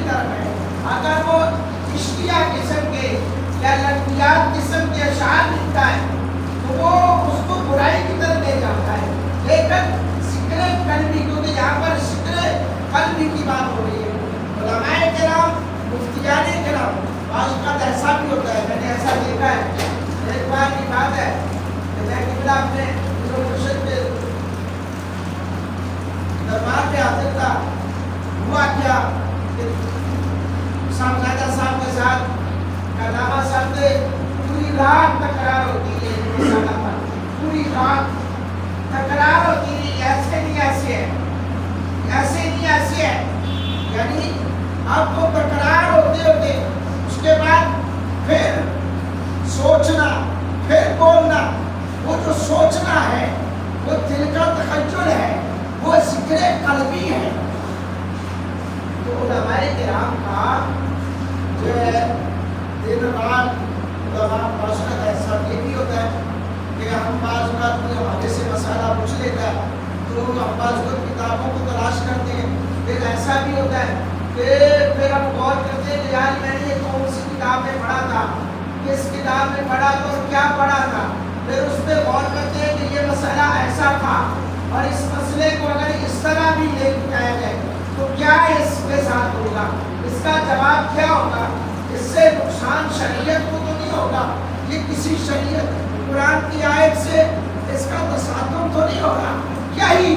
کی طرف ہے. اگر وہ اشتیا قسم کے یا لطفیات قسم کے اشعار لکھتا ہے تو وہ اس کو برائی کی طرف لے جاتا ہے. لیکن ذکر قلبی، کیونکہ یہاں پر ذکر قلبی کی بات ہو رہی ہے، علماء کرام مفتیان کرام بعض اوقات ایسا بھی ہوتا ہے، میں نے ایسا دیکھا ہے. ایک بار کی بات ہے کہ میں قبلہ اپنے مرشد کے دربار پہ حاضر تھا. ہوا کیا کہ صاحبزادہ صاحب کے ساتھ علامہ صاحب سے پوری رات تکرار ہوتی ہے. مسئلہ پر پوری رات تکرار ہوتی ہے، ایسے نہیں ایسے ہے، ایسے نہیں ایسے ہے. یعنی اب وہ تکرار ہوتے ہوتے اس کے بعد پھر سوچنا، پھر بولنا. وہ جو سوچنا ہے وہ دل کا تخیل ہے، وہ ذکر قلبی ہے. تو علماء کرام کا جو ہے دن رات علماء باشد ایسا یہ بھی ہوتا ہے کہ ہم بعض اوقات کوئی ہمارے سے مسئلہ پوچھ لیتا ہے تو ہم بعض اوقات کتابوں کو تلاش کرتے ہیں. پھر ایسا بھی ہوتا ہے کہ پھر ہم غور کرتے ہیں کہ یار میں نے یہ کون سی کتاب میں پڑھا تھا، کس کتاب میں پڑھا تھا اور کیا پڑھا تھا. پھر اس پہ غور کرتے ہیں کہ یہ مسئلہ ایسا تھا اور اس مسئلے کو اگر اس طرح بھی لے جایا جائے تو کیا اس کے ساتھ ہوگا، اس کا جواب کیا ہوگا. اس سے نقصان شریعت کو تو نہیں ہوگا، یہ کسی شریعت قرآن کی آیت سے اس کا تصادم تو نہیں ہوگا. یہی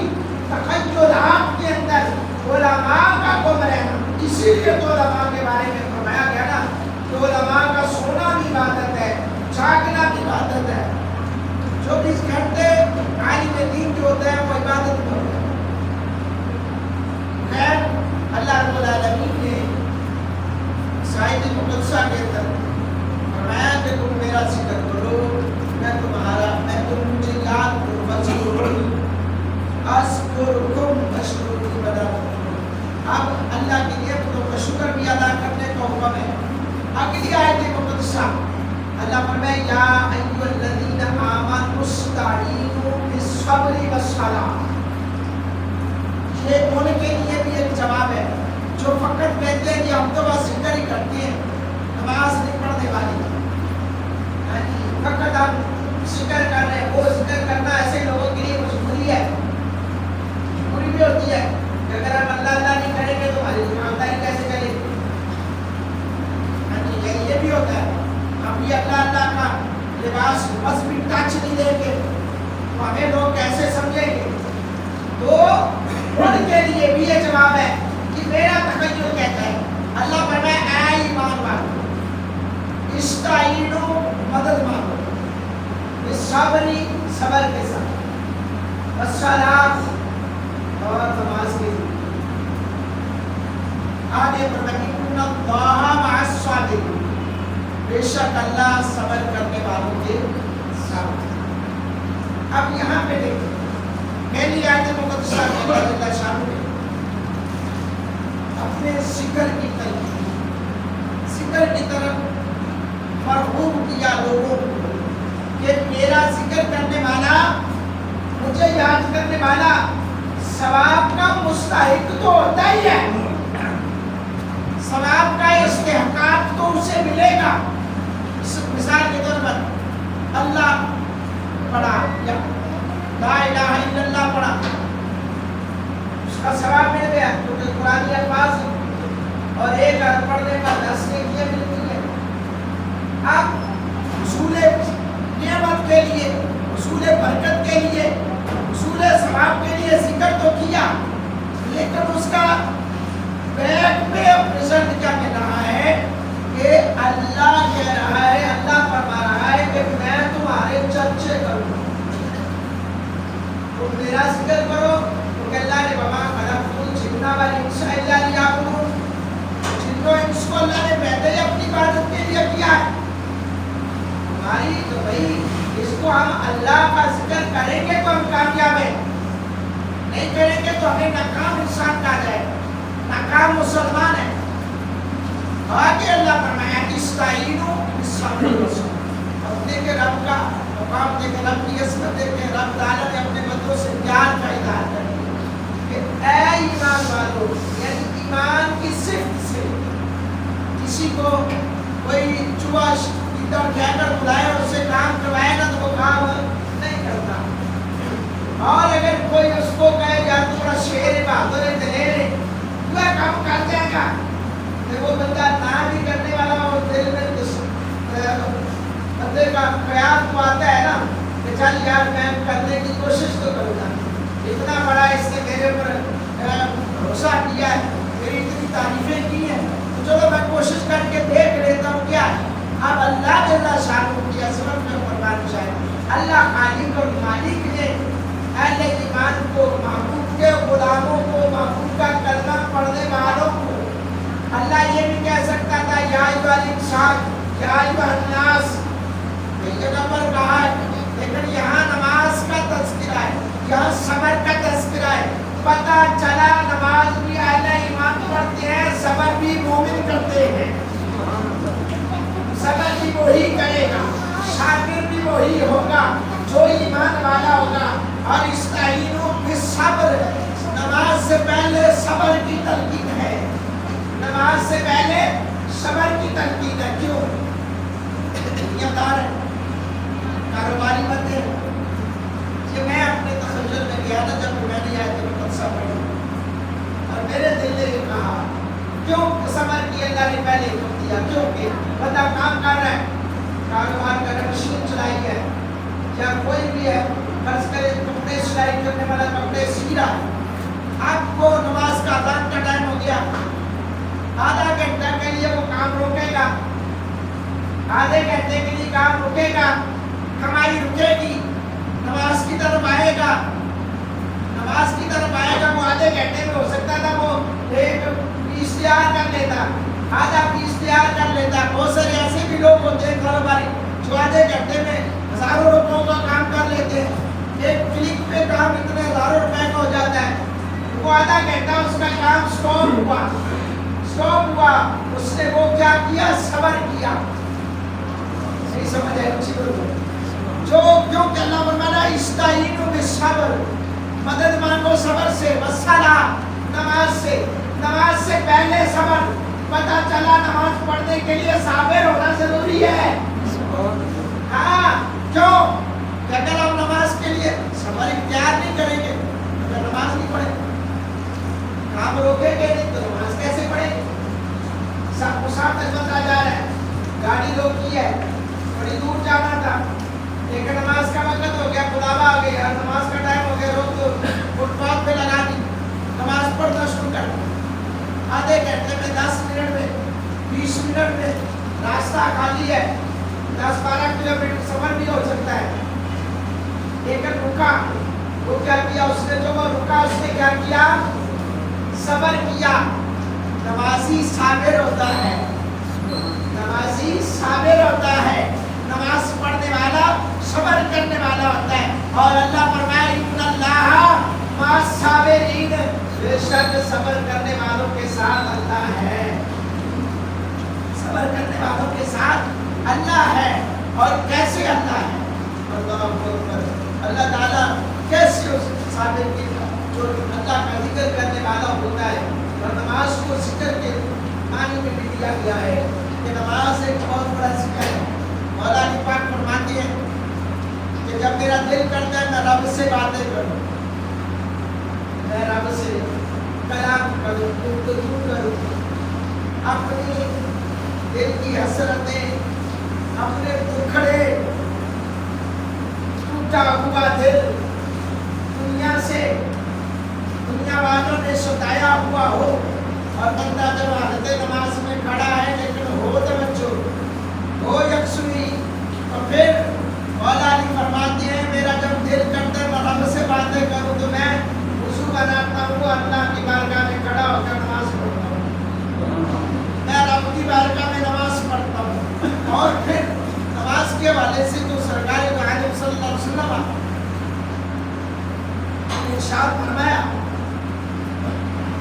تخیلات کے اندر علماء کا گم رہنا. اسی لیے تو علماء کے بارے میں فرمایا گیا نا کہ علماء کا سونا بھی عبادت ہے، جاگنا بھی عبادت ہے. 24 گھنٹے عالم دین جو ہوتا ہے وہ عبادت میں ہوتا ہے. خیر اللہ رب العالمین نے سائد مقدسہ کے اندر فرمایا کہ تم میرا ذکر کرو، میں تم مجھے یاد کرو. اب اللہ کے لیے تم کا شکر بھی ادا کرنے کا حکم ہے. اگلی آیت مقدسہ اللہ فرمائے یا ایھا الذین آمنوا استعینوا بالصبر والصلاۃ. یہ ان کے لیے بھی ایک جواب ہے جو فقط کہتے ہیں کہ ہم تو بس ذکر ہی کرتے ہیں، نماز نہیں پڑھنے والے. فقط ہم ذکر کر رہے ہیں. وہ ذکر کرنا ایسے لوگوں کے لیے مجبوری ہے، مجبوری بھی ہوتی ہے کہ اگر ہم اللہ اللہ نہیں کریں گے تو ہماری ایمانداری کیسے کریں گے. یہ بھی ہوتا ہے ہم بھی اللہ اللہ کا لباس بس بھی ٹچ نہیں دیں گے تو ہمیں لوگ کیسے سمجھیں گے. تو ان کے لیے بھی یہ جواب ہے کہ میرا تخیل کہتا ہے. اللہ فرمائے اے ایمان والو استعینوا مدد مانگو، بالصبری صبر کے ساتھ، والصلاۃ اور نماز کے ذریعے. آگے فرمائے ان اللہ مع الصابرین، بے شک اللہ صبر کرنے والوں کے ساتھ. اب یہاں پہ دیکھیں پہلی آیت مقدسہ میں اللہ شاہ نے اپنے ذکر کی طرف مرغوب کیا لوگوں کو کہ میرا ذکر کرنے والا، مجھے یاد کرنے والا ثواب کا مستحق تو ہوتا ہی ہے، ثواب کا استحقاق تو اسے ملے گا. مثال کے طور پر اللہ پڑھا یا لا الہ الا اللہ پڑھا، اس کا ثواب مل گیا کیونکہ قرآنی الفاظ اور ایک پڑھنے پر 10 نیکیاں ملتی ہیں. اب حصول نعمت کے لیے، حصول برکت کے لیے، حصول ثواب کے لیے ذکر تو کیا، لیکن اس کا بیک پہ رزلٹ کیا مل رہا ہے کہ اللہ کہہ رہا ہے، اللہ فرما رہا ہے کہ میں تمہارے چرچے کروں. تم میرا ذکر کرو کیونکہ اللہ نے وما خلقت الجن والانس الا لیعبدون، جن و انس کو اللہ نے پیدا ہی اپنی عبادت کے لیے کیا ہے. ہماری تو بھائی اس کو ہم اللہ کا ذکر کریں گے تو ہم کامیاب ہیں، نہیں کریں گے تو ہمیں ناکام انسان کہا جائے، ناکام مسلمان ہے. آگے اللہ فرمایا استعینوا بالصبر والصلاۃ. اپنے کے رب کا مقام دے کے، رب کی عظمت دے کے، رب تعالیٰ نے اپنے بندوں سے پیار کا اظہار کر دیا کہ اے ایمان والو، یعنی ایمان کی صفت سے کسی کو کوئی چوہا ادھر کہہ کر بلائے اور اسے کام کروائے نا تو وہ کام نہیں کرتا. اور اگر کوئی اس کو کہے یار تو بڑا شیر بہادر ہے دلیر ہے تو یہ کام کر جائے گا تو وہ بندہ نہ بھی کرنے والا اور دل میں بندے کا خیال تو آتا ہے نا کہ چل یار میں کرنے کی کوشش تو کروں گا. اتنا بڑا اس نے میرے پر بھروسہ کیا ہے, میری اتنی تعریفیں کی ہیں تو چلو میں کوشش کر کے دیکھ لیتا ہوں کیا ہے. اب اللہ جل شانہ کی عظمت میں فرمان ہے اللہ خالق اور مالک نے اہل ایمان کو, محبوب کے غلاموں کو, محبوب کا کلمہ پڑھنے والوں کو اللہ یہ بھی کہہ سکتا تھا یا ایھا الانسان یا ایھا الناس, کئی جگہ پر کہا ہے لیکن یہاں نماز کا تذکرہ ہے, یہاں صبر کا تذکرہ ہے. پتہ چلا نماز بھی اہل ایمان پڑھتے ہیں, صبر بھی مومن کرتے ہیں. صبر بھی وہی کرے گا, شاکر بھی وہی ہوگا جو ایمان والا ہوگا. اور استعینوا بالصبر, نماز سے پہلے صبر کی تلقین ہے, نماز سے پہلے صبر کی تلقین ہے. کیوں؟ دار ہے, کاروباری بندے ہیں. کہ میں اپنے تخیل میں گیا تھا جب میں نے آیت مقدسہ پڑھی اور میرے دل نے یہ کہا کیوں صبر کی اللہ نے پہلے حکم دیا, کیونکہ بندہ کام کر رہا ہے, کاروبار کر رہا ہے, مشین چلائی ہے یا کوئی بھی ہے, فرض کرے کپڑے سلائی کرنے والا کپڑے سی رہا ہے, آپ کو نماز کا اذان کا ٹائم ہو گیا, آدھا گھنٹہ کے لیے وہ کام روکے گا, آدھے گھنٹے کے لیے کام رکے گا, کمائی رکے گی, نماز کی طرف آئے گا, نماز کی طرف آئے گا. وہ آدھے گھنٹے میں ہو سکتا تھا وہ ایک پیس تیار کر لیتا, آدھا پیس تیار کر لیتا. بہت سارے ایسے بھی لوگ ہوتے ہیں کاروباری جو آدھے گھنٹے میں ہزاروں روپوں کا کام کر لیتے ہیں, ایک کلک پہ کام اتنے ہزاروں روپے کا ہو جاتا ہے. وہ آدھا گھنٹہ اس کا کام سٹاپ ہوا, اس نے وہ کیا کیا, صبر کیا. صحیح سمجھ ہے اچھی بات جو کیونکہ اللہ فرمایا استعینوا بالصبر, مدد مانگو صبر سے, والصلاۃ, نماز سے, نماز سے پہلے صبر. پتہ چلا نماز پڑھنے کے لیے صابر ہونا ضروری ہے. ہاں کیوں کہ اگر ہم نماز کے لیے صبر اختیار نہیں کریں گے اگر نماز نہیں پڑھیں, کام روکیں گے نہیں تو نماز کیسے پڑھیں. سب کو ساتھ خدمت آ جا رہا ہے, گاڑی روکی ہے, بڑی دور جانا تھا, لیکن نماز کا وقت ہو گیا, بلاوا آ گیا, نماز کا ٹائم ہو گیا, روک دو, فٹ پاتھ پہ لگا دی, نماز پڑھنا شروع کر دیا. آدھے گھنٹے میں, 10 منٹ میں, 20 منٹ میں راستہ خالی ہے, 10-12 کلومیٹر سفر بھی ہو سکتا ہے. لیکن رکا, وہ کیا کیا اس نے, جو وہ رکا اس نے کیا کیا, صبر کیا. نمازی صابر ہوتا ہے, نمازی صابر ہوتا ہے, نماز پڑھنے والا صبر کرنے والا ہوتا ہے. اور اللہ فرمائے ان اللہ مع الصابرین, بے شک صبر کرنے والوں کے ساتھ اللہ ہے, صبر کرنے والوں کے ساتھ اللہ ہے. اور کیسے اللہ ہے, اللہ اکبر, اللہ تعالیٰ کیسے اس صابر کی جو اللہ کا ذکر کرنے والا ہوتا ہے. اور نماز کو ذکر کے معنی میں بھی دیا گیا ہے کہ نماز ایک بہت بڑا ذکر ہے. مولا علی پاک فرماتے ہیں کہ جب میرا دل کرتا ہے میں رب سے باتیں کروں, میں رب سے کلام کروں, گفتگو کروں, اپنی دل کی حسرتیں, اپنے دکھڑے ٹوٹا ہوا دل, دنیا سے, دنیا والوں نے ستایا ہوا ہو, اور بندہ جب حالت نماز میں کھڑا ہے لیکن ہو توجہ, ہو یکسوئی, تو پھر مولا علی فرماتے ہیں میرا جب دل کرتا ہے میں رب سے باتیں کروں تو میں وضو بناتا ہوں, اللہ کی بارگاہ میں کھڑا ہو کر نماز پڑھتا ہوں, میں رب کی بارگاہ میں نماز پڑھتا ہوں. اور پھر نماز کے حوالے سے تو سرکار دو عالم صلی اللہ علیہ وسلم نے ارشاد فرمایا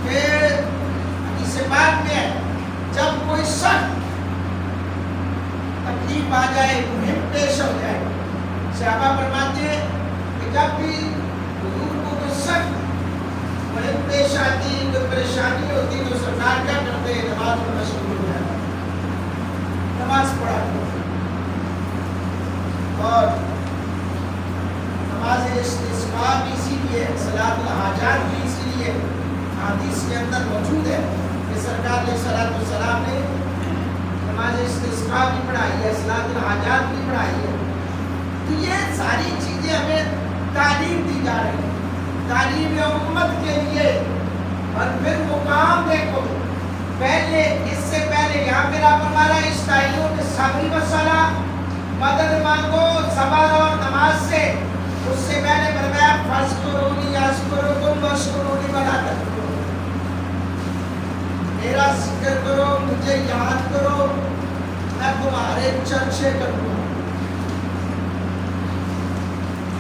کہ حدیث پاک میں جب کوئی سخت تکلیف آ جائے, مہم پیش ہو جائے, صحابہ فرماتے ہیں کہ جب بھی حضور کو کوئی سخت مہم پیش آتی, کوئی پریشانی ہوتی تو سرکار کیا کرتے ہیں, نماز میں مشغول ہو جاتے. حدیث کے اندر موجود ہے کہ سرکار علیہ السلام نے نماز استسقاء بھی پڑھائی ہے، صلاۃ الحاجات بھی پڑھائی ہے. تو یہ ساری چیزیں ہمیں تعلیم دی جا رہی ہے، تعلیم امت کے لیے. اور پھر مقام دیکھو، پہلے اس سے پہلے یہاں پہ آپ ہمارا استعینوا بالصبر والصلاۃ، مدد مانگو صبر اور نماز سے. اس سے پہلے فرمایا فاذکرونی اذکرکم واشکرونی ولا تکفرون، میرا ذکر کرو، مجھے یاد کرو، میں تمہارے چرچے کروں گا،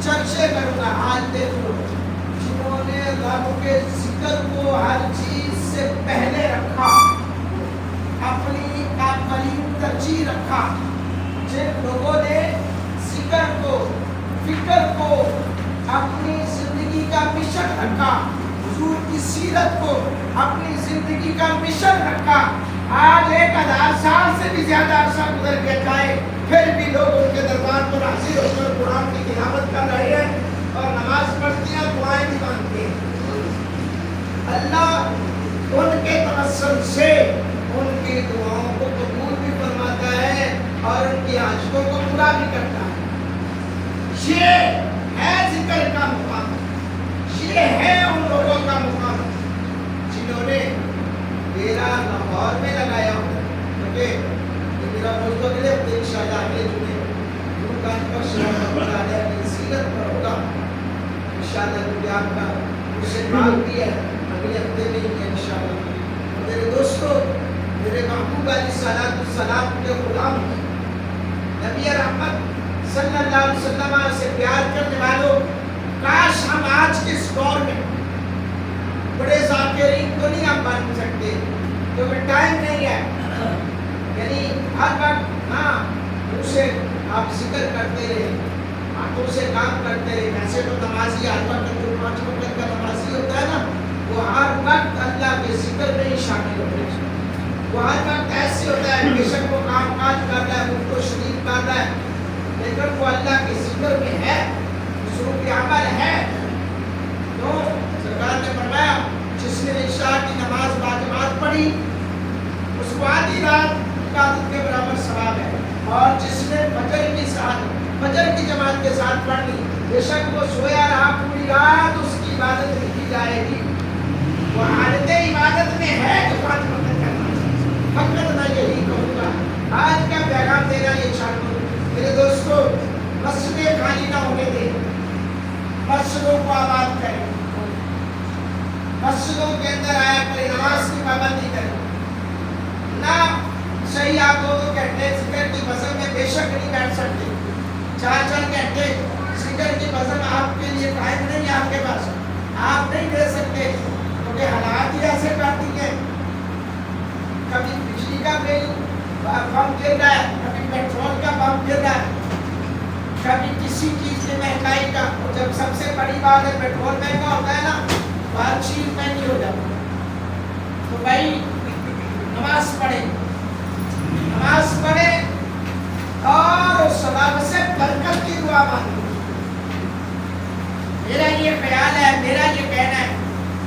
چرچے کروں گا. آج دیکھو جنہوں نے رب کے ذکر کو ہر چیز سے پہلے رکھا، اپنی اولین ترجیح رکھا، جن لوگوں نے ذکر کو، فکر کو اپنی زندگی کا مشن رکھا، حضور کی سیرت کو اپنی زندگی کا مشن رکھا، آج 1000 سال سے بھی زیادہ عرصہ گزر کے جائے پھر بھی لوگ ان کے دربار پر حاضر ہو کر قرآن کی تلاوت کر رہے ہیں اور نماز پڑھتے ہیں، دعائیں بھی مانگتے ہیں. اللہ ان کے توسل سے ان کی دعاؤں کو قبول بھی فرماتا ہے اور ان کی حاجتوں کو پورا بھی کرتا ہے. یہ ہے ذکر کا مقام، یہ ہے ان لوگوں کا مقام جنہوں نے میرا لاہور میں لگایا ہو. کیونکہ میرا موضوع اگلے ہفتے انشاءاللہ اگلے جمعے گروگان پر شاہ کی سیرت پر ہوگا انشاءاللہ، کیونکہ آپ کا اسے بات بھی ہے اگلے ہفتے میں ہی انشاءاللہ. میرے دوستو، میرے محبوب علیہ السلام کے غلام نبی رحمت صلی اللہ علیہ وسلم سے پیار کرنے والوں، کاش ہم آج کے اس دور میں بڑے ذاکرین تو نہیں ہم بن سکتے کیونکہ ٹائم نہیں ہے. یعنی ہر وقت ان سے آپ ذکر کرتے رہے، ہاتھوں سے کام کرتے رہے. ویسے تو نمازی ہر وقت جو 5 وقت کا نمازی ہوتا ہے نا، وہ ہر وقت اللہ کے ذکر میں ہی شامل ہوتے ہیں. وہ ہر وقت ایسے ہوتا ہے، بے شک وہ کام کاج کر رہا ہے، ان کو شریک کر رہا ہے، لیکن وہ اللہ کے ذکر میں ہے، مصروف عمل ہے. تو سرکار نے فرمایا جس نے عشاء کی نماز باجماعت پڑھی اس کو آدھی رات عبادت کے برابر ثواب ہے، اور جس نے فجر کی جماعت کے ساتھ پڑھ لی، بے شک وہ سویا رہا پوری رات، اس کی عبادت لکھی جائے گی. وہ حالت عبادت میں ہے کہ 5 وقت کرنا. فقط میں یہی کہوں گا، آج کا پیغام دینا یہ چاہتا ہوں میرے دوستو، مسجدیں خالی نہ ہونے دیں، مسجدوں کو آباد کریں، مسجدوں کے اندر آیا کریں، نماز کی پابندی کریں. نہ صحیح آپ 2 گھنٹے ذکر کی بزم میں بے شک نہیں بیٹھ سکتے، 4 گھنٹے ذکر کی بزم آپ کے لیے ٹائم نہیں ہے، آپ کے پاس آپ نہیں دے سکتے کیونکہ حالات ہی ایسے کرتی ہیں. کبھی بجلی کا بل بم گر رہا ہے، کبھی پیٹرول کا بم گر رہا ہے، کبھی کسی چیز کی مہنگائی کا. جب سب سے بڑی بات ہے پیٹرول مہنگا ہوتا ہے نا، ہر چیز مہنگی ہو جاتی ہے. تو بھائی نماز پڑھے اور اس سبب سے برکت کی دعا مانگے. میرا یہ خیال ہے، میرا یہ کہنا ہے،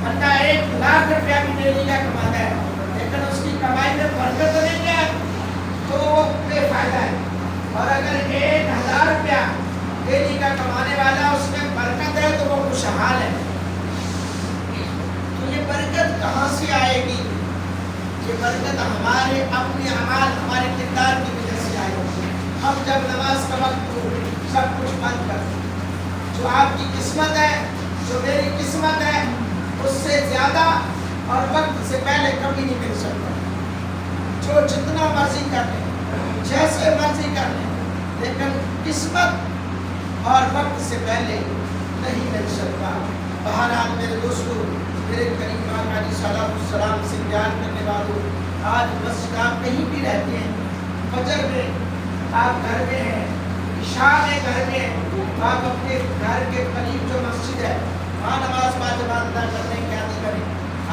بندہ 1 لاکھ روپیہ بھی ڈیلی کا کماتا ہے لیکن اس کی کمائی میں برکت نہیں ہے تو وہ بے فائدہ ہے. اور اگر 1000 روپیہ ڈیلی کا کمانے والا اس میں برکت ہے تو وہ خوشحال ہے. تو یہ برکت کہاں سے آئے گی؟ یہ برکت ہمارے اپنے اعمال، ہمارے کردار کی وجہ سے آئے گی. ہم جب نماز کا وقت ہو سب کچھ بند کر دیں، جو آپ کی قسمت ہے، جو میری قسمت ہے، اس سے زیادہ اور وقت سے پہلے کبھی نہیں مل سکتا. جو جتنا مرضی کر لیں، جیسے مرضی کر لیں، لیکن قسمت اور وقت سے پہلے نہیں مل سکتا. بہرحال میرے دوستو، میرے کریم آقا علیہ السلام سے پیار کرنے والوں، آج مسجد آپ کہیں بھی رہتے ہیں، فجر میں آپ گھر میں ہیں، عشاء میں گھر میں ہیں، آپ اپنے گھر کے قریب جو مسجد ہے وہاں نماز باجماعت ادا کرنے کی عادت کریں.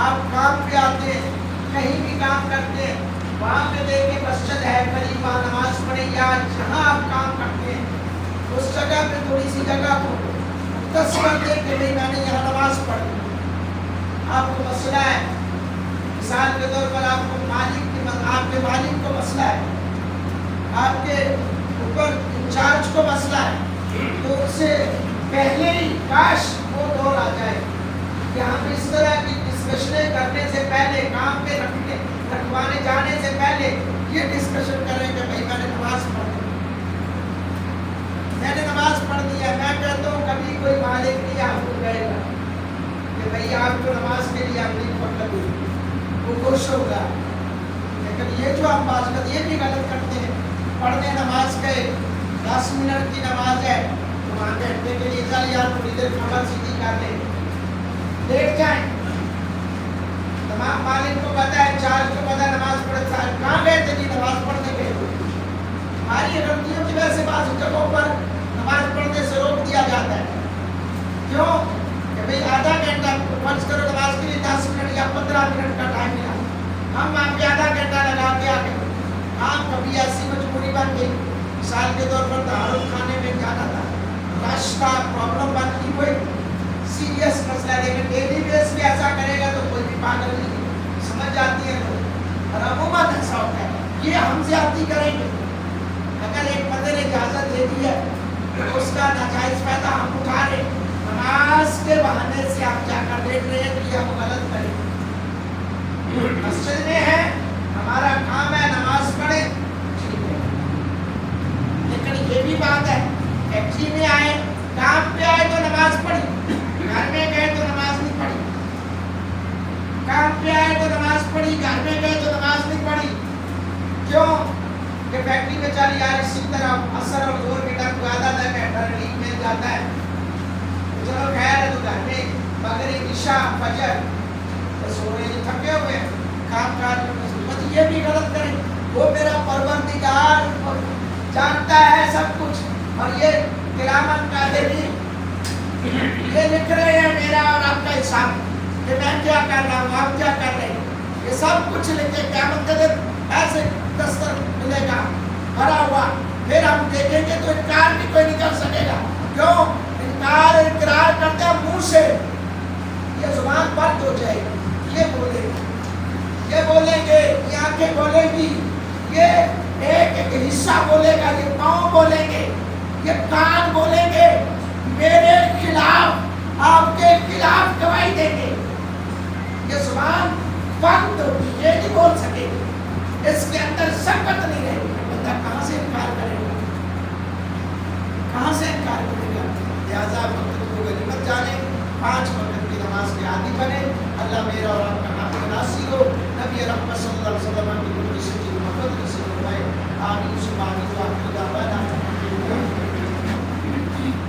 آپ کام پہ آتے ہیں، کہیں بھی کام کرتے ہیں، وہاں پہ دیکھیں مسجد ہے قریب، وہاں نماز پڑھیں. یا جہاں آپ کام کرتے ہیں اس جگہ پہ تھوڑی سی جگہ کو تصور دے کہ نہیں میں نے یہاں نماز پڑھی. آپ کو مسئلہ ہے، مثال کے طور پر آپ کے مالک کو مسئلہ ہے، آپ کے اوپر انچارج کو مسئلہ ہے، تو اس سے پہلے ہی کاش وہ دور آ جائے کہ ہم اس طرح کی ڈسکشنیں کرنے سے پہلے، کام پہ رکھوانے جانے سے پہلے یہ ڈسکشن کریں کہ بھائی میں نے نماز پڑھ دی، میں نے نماز پڑھ دی ہے۔ میں کہتا ہوں کبھی کوئی مالک نہیں آپ کو کہے گا کہ بھائی آپ کو نماز کے لیے اپنی پکڑ دی، وہ خوش ہوگا۔ لیکن یہ جو آپ بات کرتے یہ بھی غلط کرتے ہیں، پڑھنے نماز گئے 10 منٹ کی نماز ہے تو وہاں گھنٹے کے لیے چل یار تھوڑی دیر کمر سیدھی کر لیں، لیٹ جائیں۔ تمام مالک کو پتا ہے، چارج کو پتا ہے نماز پڑھ کہاں گئے تھے جی؟ نماز پڑھنے گئے۔ ہماری غلطیوں کی وجہ سے بعض جگہوں پر نماز پڑھنے سے روک دیا جاتا ہے۔ کیوں کہ بھئی آدھا گھنٹہ فرض کرو نماز کے لیے 10 منٹ یا 15 منٹ کا ٹائم ملا، ہم وہاں پہ آدھا گھنٹہ لگا کے آ گئے۔ ہاں کبھی ایسی مجبوری بن گئی، مثال کے طور پر تعارف کھانے میں جانا تھا، رش تھا، پرابلم بنتی کوئی سیریس مسئلہ ہے، لیکن ڈیلی بیس پہ ایسا کرے گا تو کوئی بھی پاگل نہیں سمجھ جاتی ہے لوگ، اور عموماً ایسا ہوتا ہے۔ یہ ہم زیادتی کریں گے، اگر ایک بندے نے اجازت دے دی ہے تو اس کا ناجائز فائدہ ہم اٹھا رہے، نماز کے بہانے سے آپ جا کر دیکھ رہے ہیں تو یہ ہم غلط کریں۔ مسجد میں ہے، ہمارا کام ہے نماز پڑھے، لیکن یہ بھی بات ہے فیکٹری میں آئے، کام پہ آئے تو نماز پڑھی، گھر میں گئے تو نماز نہیں پڑھی، کام پہ آئے تو نماز پڑھی، گھر میں گئے تو نماز نہیں پڑھی۔ کیوں کہ فیکٹری میں چل یار اسی طرح اثر اور زور کے ٹائم کو آدھا گھنٹہ ریلیف مل جاتا ہے، چلو خیر ہے، تو گھر میں مغرب عشاء فجر سونے تھکے ہوئے کام کاج میں یہ بھی غلط کریں۔ وہ میرا پروردگار جانتا ہے سب کچھ، اور یہ کرامن کاتبین یہ لکھ رہے ہیں میرا اور آپ کا حساب کہ میں کیا کر رہا ہوں، آپ کیا کر رہے ہیں، یہ سب کچھ لکھے قیامت کے دن ایسے دستر ملے گا بھرا ہوا، پھر ہم دیکھیں گے تو انکار بھی کوئی نہیں کر سکے گا۔ کیوں انکار اقرار کرتے ہیں منہ سے، یہ زبان بند ہو جائے گی، یہ بولیں گے، یہ بولیں گے، یہ آنکھیں بولیں گی، یہ ایک حصہ بولے گا، یہ پاؤں بولیں گے، یہ کان بولیں گے، میرے خلاف آپ کے خلاف گواہی دیں گے۔ یہ زبان بند ہوگی، یہ نہیں بول سکے گی، اس کے اندر سکت نہیں رہے گی، بندہ کہاں سے انکار کرے گا، کہاں سے انکار کرے گا؟ لہٰذا وقت کو غنیمت جانے، 5 وقت کی نماز کے عادی بنے۔ اللہ میرا اور آپ کا حافظ ناصر ہو، نبی رحمت صلی اللہ علیہ وسلم کی